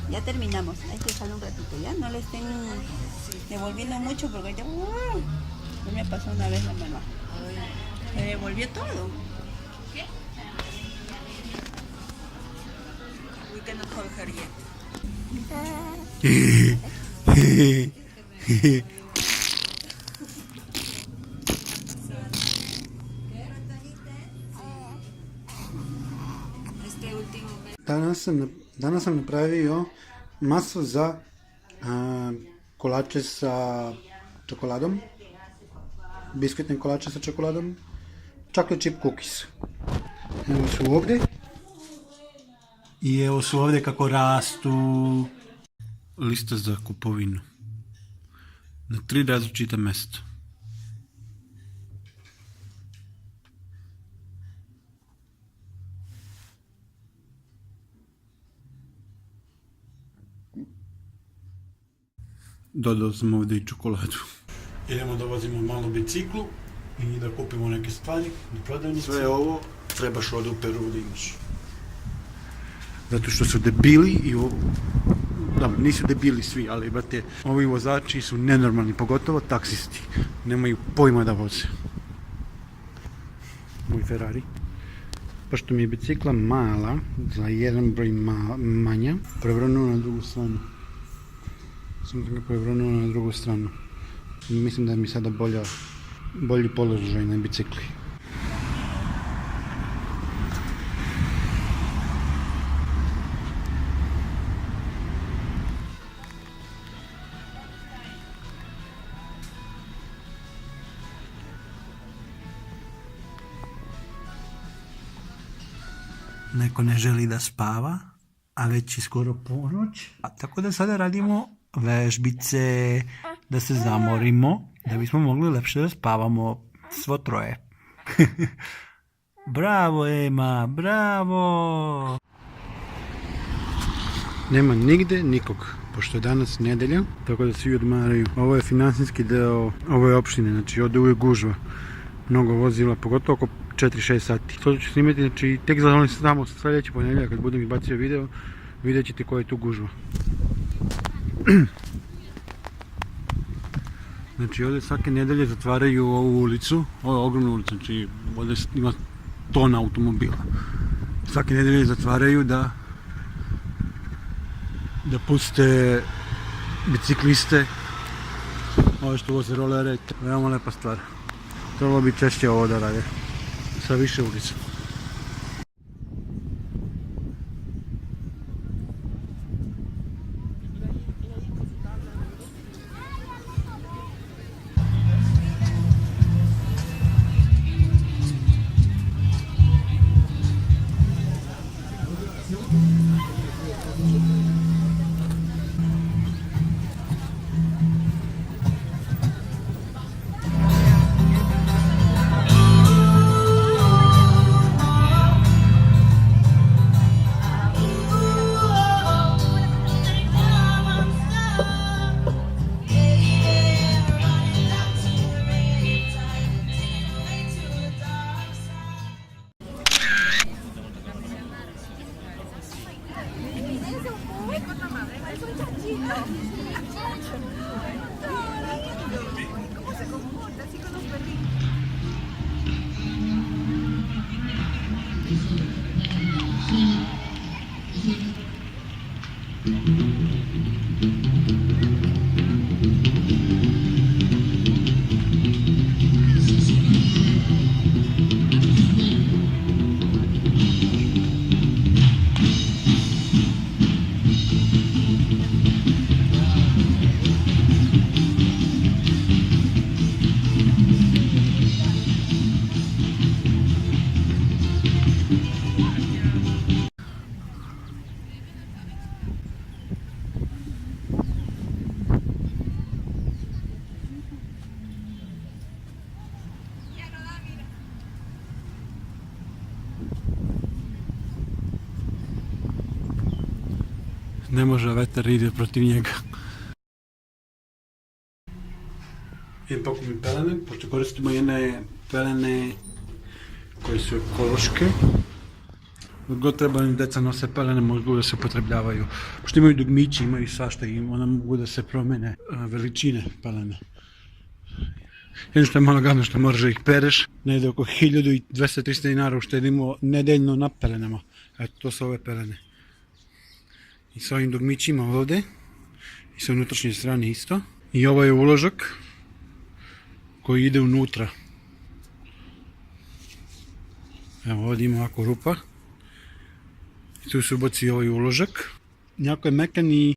Ya terminamos. Hay que dejarlo un ratito, ¿ya? No le estén devolviendo mucho porque ya, ya me pasó una vez la mamá. Me devolvió todo. We cannot hold her yet. Este último mes. Danas sam napravio masu za kolače sa čokoladom, biskvitne kolače sa čokoladom, chocolate chip cookies. Evo su ovdje. I evo su ovdje kako rastu. Lista za kupovinu. Na 3 različita mesta. Dodao sam ovdje i čokoladu. Idemo da vozimo malo biciklu i da kupimo neke stvari na prodavnici. Sve ovo trebaš ovdje u Peru da imaš. Zato što su debili i ovo... Da, nisu debili svi, ali brate, ovi vozači su nenormalni, pogotovo taksisti. Nemaju pojma da voze. Moj Ferrari. Pošto mi je bicikla mala, za jedan broj manja, prevrnuo na drugu stranu. Sam ga prevrnuo na drugu stranu. Mislim da mi sada bolji položaj na bicikli. Neko ne želi da spava, a već je skoro ponoć. Tako da sada radimo vežbice, da se zamorimo, da bismo mogli lepše da spavamo svo troje. Bravo, Ema, bravo! Nema nigde nikog, pošto je danas nedelja, tako da svi odmaraju. Ovo je finansijski deo ove opštine, znači ovdje uvijek gužva. Mnogo vozila, pogotovo oko 4-6 sati. To ću snimati, znači tek za ono samo sljedeći ponedjeljak kad budem izbacio video, vidjet ćete koja je tu gužva. Znači ovdje svake nedelje zatvaraju ovu ulicu, ovo je ogromna ulica, znači ovdje ima tona automobila. Svake nedelje zatvaraju da puste bicikliste, ove što voze rolere, veoma lepa stvar. Trebalo bi češće ovo da rade, sa više ulica. Ne može vetar ide protiv njega. Idem pokupim pelene, pošto koristimo jedne pelene koje su ekološke. Dok god treba im deca nose pelene, mogu da se upotrebljavaju. Pošto imaju dugmići, imaju svašta i ona mogu da se promene veličine pelene. Jedno što je malo gadno što moraš da ih pereš, negdje oko 1200-300 dinara uštedimo nedeljno na pelenama. Eto, to su ove pelene. I sa ovim dugmićima ovdje, i sa unutrašnje strane isto. I ovo je uložak koji ide unutra. Evo ovdje ima ovako rupa. I tu se ubaci ovaj uložak. Jako je mekan i